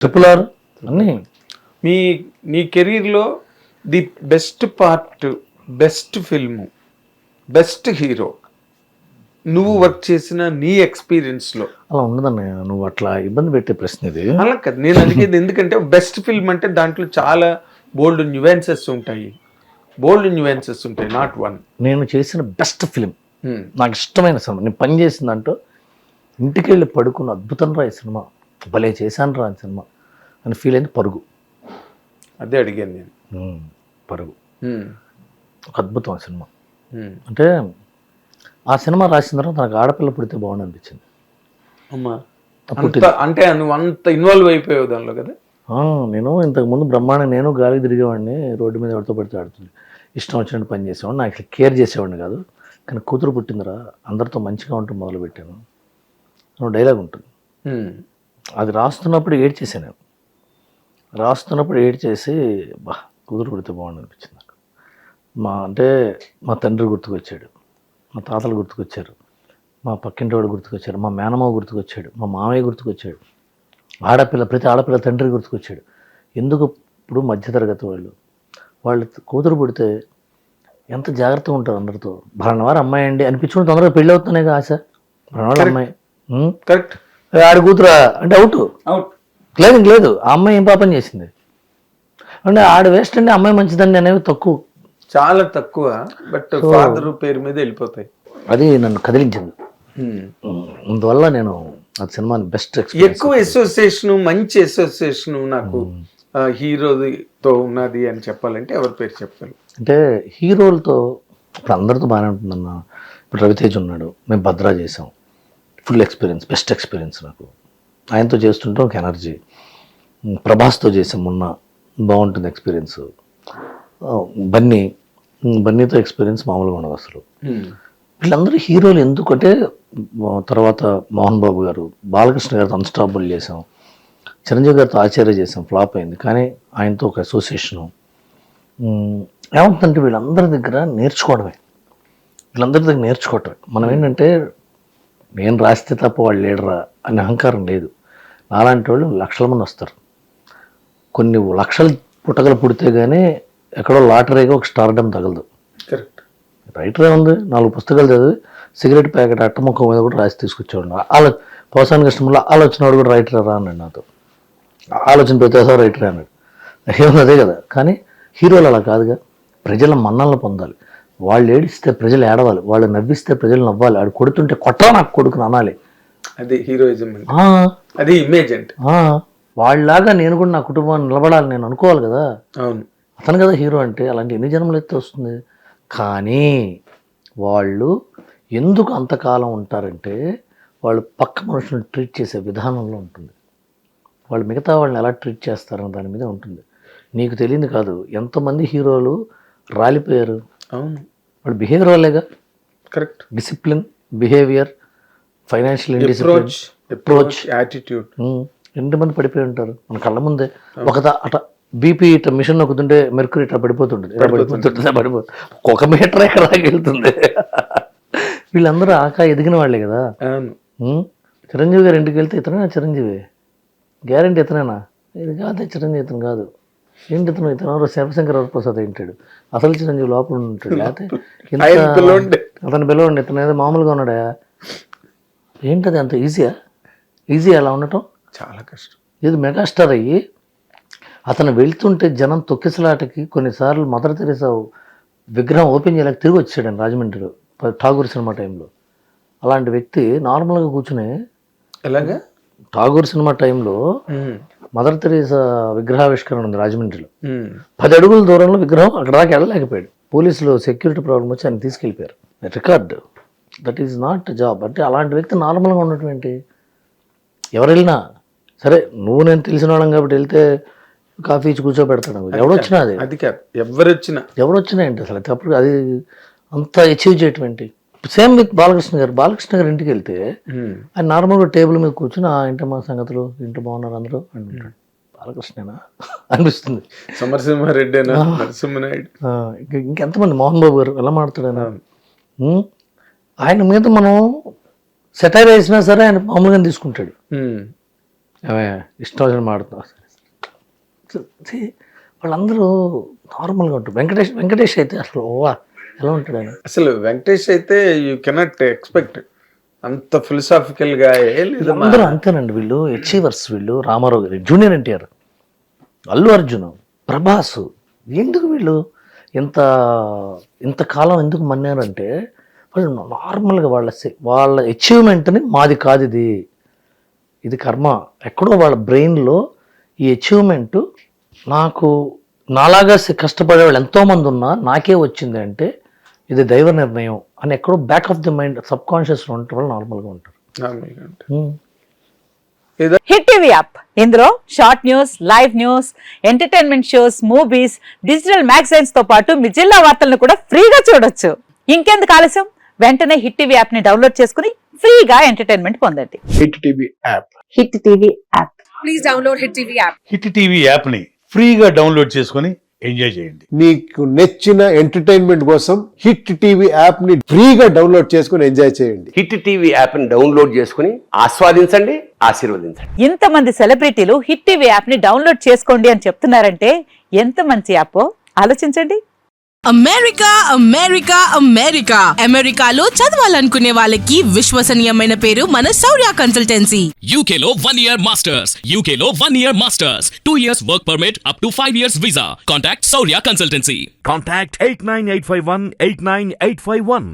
Triple అన్నీ. నీ కెరీర్లో the best part, best film, best hero నువ్వు వర్క్ చేసిన నీ ఎక్స్పీరియన్స్లో? అలా ఉండదన్నయ్య, నువ్వు అట్లా ఇబ్బంది పెట్టే ప్రశ్న ఇది. అలా కదా నేను అడిగేది. ఎందుకంటే బెస్ట్ ఫిల్మ్ అంటే దాంట్లో చాలా బోల్డ్ న్యూవెన్సెస్ ఉంటాయి, నాట్ వన్. నేను చేసిన బెస్ట్ ఫిలిం, నాకు ఇష్టమైన సినిమా, నేను పని చేసిందంటూ ఇంటికి వెళ్ళి పడుకున్న అద్భుతం రా ఈ సినిమా, భలే చేశాను రా ఈ సినిమా అని ఫీల్ అయింది పరుగు. అదే అడిగాను నేను. పరుగు ఒక అద్భుతం ఆ సినిమా. అంటే ఆ సినిమా రాసిన తర్వాత నాకు ఆడపిల్ల పుడితే బాగుండు అనిపించింది. అమ్మా అంటే నువ్వు అంత ఇన్వాల్వ్ అయిపోయావు దానిలో కదా. నేను ఇంతకుముందు బ్రహ్మాండం, నేను గాలికి తిరిగేవాడిని, రోడ్డు మీద ఎవరితో పడితే ఆడుతుంది, ఇష్టం వచ్చినట్టు పని చేసేవాడిని, నాకు కేర్ చేసేవాడిని కాదు. కానీ కూతురు పుట్టిందిరా, అందరితో మంచిగా ఉంటుంది మొదలుపెట్టాను. డైలాగ్ ఉంటుంది, అది రాస్తున్నప్పుడు ఏడ్చేసాను. నేను రాస్తున్నప్పుడు ఏడ్చేసి బా కూతురు పుడితే బాగుండు అనిపించింది నాకు. మా తండ్రి గుర్తుకొచ్చాడు, మా తాతలు గుర్తుకొచ్చారు, మా పక్కింటి వాడు గుర్తుకొచ్చారు, మా మేనమావ గుర్తుకొచ్చాడు, మా మామయ్య గుర్తుకొచ్చాడు, ప్రతి ఆడపిల్ల తండ్రి గుర్తుకొచ్చాడు. ఎందుకు ఇప్పుడు మధ్యతరగతి వాళ్ళు కూతురు పుడితే ఎంత జాగ్రత్తగా ఉంటారు, అందరితో భరణవారు అమ్మాయి అండి అనిపించుకుని తొందరగా పెళ్ళి అవుతున్నాయి కదా ఆశ. భరణవారు అమ్మాయి కరెక్ట్, ఆడి కూతురా అంటే అవుట్ లేదు. ఆ అమ్మాయి ఏం పాపం చేసింది అంటే ఆడ వేస్ట్ అండి, అమ్మాయి మంచిదండి అనేవి తక్కువ, చాలా తక్కువ. బట్ ఫాదర్ పేరు మీద వెళ్ళిపోతాయి. అది నన్ను కదిలించింది. అందువల్ల నేను ఆ సినిమాని బెస్ట్ ఎక్కువ అసోసియేషన్, మంచి అసోసియేషన్ నాకు హీరోతో ఉన్నది అని చెప్పాలంటే ఎవరి పేరు చెప్తారు? అంటే హీరోలతో ఇప్పుడు అందరితో బాగానే ఉంటుందన్న. ఇప్పుడు రవితేజ్ ఉన్నాడు, మేము భద్రా చేసాం, ఫుల్ ఎక్స్పీరియన్స్, బెస్ట్ ఎక్స్పీరియన్స్ నాకు. ఆయనతో చేస్తుంటే ఒక ఎనర్జీ. ప్రభాస్తో చేసాం మొన్న, బాగుంటుంది ఎక్స్పీరియన్స్. బన్నీతో ఎక్స్పీరియన్స్ మామూలుగా ఉండదు అసలు. వీళ్ళందరూ హీరోలు ఎందుకంటే తర్వాత మోహన్ బాబు గారు, బాలకృష్ణ గారితో అన్స్టాపుల్ చేసాం, చిరంజీవి గారితో ఆచార్య చేసాం, ఫ్లాప్ అయింది. కానీ ఆయనతో ఒక అసోసియేషను ఏమవుతుందంటే వీళ్ళందరి దగ్గర నేర్చుకోవటమే. మనం ఏంటంటే నేను రాస్తే తప్ప వాళ్ళు లేడరా అనే అహంకారం లేదు. నాలాంటి వాళ్ళు లక్షల మంది వస్తారు, కొన్ని లక్షల పుట్టగలు పుడితే కానీ ఎక్కడో లాటరీగా ఒక స్టార్డమ్ తగలదు. కరెక్ట్. రైటరే ఉంది, 4 పుస్తకాలు చదివి సిగరెట్ ప్యాకెట్ అట్టముఖం మీద కూడా రాసి తీసుకొచ్చేవాడు. పోసాని కృష్ణంలో ఆలోచన వాడు కూడా రైటరే రా అన్నాడు నాతో. ఆలోచన ప్రతిసారి రైటరే అన్నాడు. ఏమన్నా అదే కదా. కానీ హీరోలు అలా కాదుగా, ప్రజల మన్నలను పొందాలి. వాళ్ళు ఏడిస్తే ప్రజలు ఏడవాలి, వాళ్ళు నవ్విస్తే ప్రజలు నవ్వాలి, ఆడు కొడుతుంటే కొట్టరా నాకు కొడుకుని అనాలి. అది హీరోయిజం, అది ఇమేజ్. అంటే వాళ్ళలాగా నేను కూడా నా కుటుంబాన్ని నిలబడాలి నేను అనుకోవాలి కదా. అవును, అతను కదా హీరో అంటే. అలాంటి ఎన్ని జన్మలు ఎత్తే వస్తుంది. కానీ వాళ్ళు ఎందుకు అంతకాలం ఉంటారంటే వాళ్ళు పక్క మనుషులను ట్రీట్ చేసే విధానంలో ఉంటుంది. వాళ్ళు మిగతా వాళ్ళని ఎలా ట్రీట్ చేస్తారన్న దాని మీద ఉంటుంది. నీకు తెలియదు కాదు, ఎంతమంది హీరోలు రాలిపోయారు. అవును, వాళ్ళు బిహేవియర్ వాళ్ళేగా. Correct. Discipline, behaviour, financial indiscipline, approach, attitude. ఎంతమంది పడిపోయి ఉంటారు మన కళ్ళ ముందే. అట బీపీ ఇట్లా మిషన్ నొక్కుతుంటే మెర్కురీ ఇట్లా పడిపోతుంటుంది, ఒక మీటర్ ఎక్కడ వెళ్తుంది. వీళ్ళందరూ ఎదిగిన వాళ్ళే కదా. చిరంజీవి గారి ఇంటికి వెళ్తే ఇతనే చిరంజీవి, గ్యారంటీ ఇతనేనా? ఇది కాదే చిరంజీవి, ఇతను కాదు. ఏంటి ఇతను శివశంకర్ వరప్రసాద్ ఏంటాడు, అసలు చిరంజీవి లోపల ఉంటాడు. లేకపోతే అతను పిలవండి, ఇతను ఏదో మామూలుగా ఉన్నాడా? ఏంటది అంత ఈజీ అలా ఉండటం? చాలా కష్టం. ఇది మెగాస్టార్ అయ్యి అతను వెళ్తుంటే జనం తొక్కిసలాటకి కొన్నిసార్లు మదర్ తెరీసా విగ్రహం ఓపెన్ చేయలేక తిరిగి వచ్చాడు రాజమండ్రిలో ఠాగూర్ సినిమా టైంలో. అలాంటి వ్యక్తి నార్మల్గా కూర్చుని ఎలాగా ఠాగూర్ సినిమా టైంలో మదర్ తెరీసా విగ్రహావిష్కరణ ఉంది రాజమండ్రిలో, 10 అడుగుల దూరంలో విగ్రహం అక్కడ దాకా వెళ్ళలేకపోయాడు. పోలీసులు సెక్యూరిటీ ప్రాబ్లం వచ్చి ఆయన తీసుకెళ్ళిపోయారు. Record. That is not job. అంటే అలాంటి వ్యక్తి నార్మల్గా ఉన్నటువంటి ఎవరు వెళ్ళినా సరే, నువ్వు నేను తెలిసిన వాళ్ళం కాబట్టి వెళ్తే కాఫీ ఇచ్చి కూర్చోబెడతాడు. ఎవడొచ్చినా అది కాదు, ఎవరొచ్చినా ఏంటి అసలు అప్పుడు అది అంత అచీవ్ చేయటం ఏంటి? సేమ్ విత్ బాలకృష్ణ గారు ఇంటికి వెళ్తే ఆయన నార్మల్గా టేబుల్ మీద కూర్చుని ఇంటి మా సంగతులు, ఇంటి బాగున్నారు అందరూ అంటుంటాడు. బాలకృష్ణేనా అనిపిస్తుంది. సమరసింహారెడ్డి, నరసింహనాయుడు, ఇంకెంతమంది, మోహన్ బాబు గారు ఎలా మాట్లాడారు. ఆయన మీద మనం సెటైర్ వేసినా సరే ఆయన మామూలుగా తీసుకుంటాడు. ఇష్టం వచ్చిన మాడుతున్నా. వాళ్ళందరూ నార్మల్గా ఉంటారు. వెంకటేష్ అయితే అసలు ఎలా ఉంటాడు ఆయన? అసలు వెంకటేష్ అయితే యూ కెనాట్ ఎక్స్పెక్ట్ అంత ఫిలసాఫికల్ గా లేదు. అందరూ అంతేనండి. వీళ్ళు అచీవర్స్. వీళ్ళు రామారావు గారు, జూనియర్ ఎన్టీఆర్, అల్లు అర్జున్, ప్రభాస్, ఎందుకు వీళ్ళు ఇంతకాలం ఎందుకు మన్నారంటే వాళ్ళు నార్మల్గా వాళ్ళ అచీవ్మెంట్ని మాది కాదు, ఇది కర్మ. ఎక్కడో వాళ్ళ బ్రెయిన్లో ఈ అచీవ్మెంట్ నాలాగా కష్టపడే వాళ్ళు ఎంతోమంది ఉన్నా నాకే వచ్చింది అంటే ఇది దైవ నిర్ణయం అని ఎక్కడో back of the mind sub కాన్షియస్లో ఉంటే వాళ్ళు నార్మల్గా ఉంటారు. హిట్ టీవీ యాప్, ఇందులో short news, live news, entertainment shows, movies, digital magazines తో పాటు మీ జిల్లా వార్తలను కూడా ఫ్రీగా చూడొచ్చు. ఇంకెందుకు ఆలస్యం, వెంటనే హిట్ టీవీ యాప్ ని డౌన్లోడ్ చేసుకుని ఫ్రీగా ఎంటర్టైన్మెంట్ పొందండి. Hit TV app. Hit TV app. Please download hit TV app. Hit TV యాప్ని ఫ్రీగా డౌన్లోడ్ చేసుకొని ఎంజాయ్ చేయండి. మీకు నచ్చిన ఎంటర్టైన్మెంట్ కోసం హిట్ టీవీ యాప్ ని ఫ్రీగా డౌన్లోడ్ చేసుకుని ఎంజాయ్ చేయండి. హిట్ టీవీ యాప్ ని డౌన్లోడ్ చేసుకుని ఆస్వాదించండి, ఆశీర్వదించండి. ఇంతమంది సెలబ్రిటీలు హిట్ టీవీ యాప్ ని డౌన్లోడ్ చేసుకోండి అని చెప్తున్నారంటే ఎంత మంచి యాప్ ఆలోచించండి. అమెరికా అమెరికా అమెరికా అమెరికాలో చదవాలనుకునే వాళ్ళకి విశ్వసనీయమైన పేరు మన శౌర్య కన్సల్టెన్సీ. UK లో 1 year masters, UK లో 1 year masters, 2 years work permit up to 5 years visa. Contact Saurya Consultancy. Contact 89851 89851.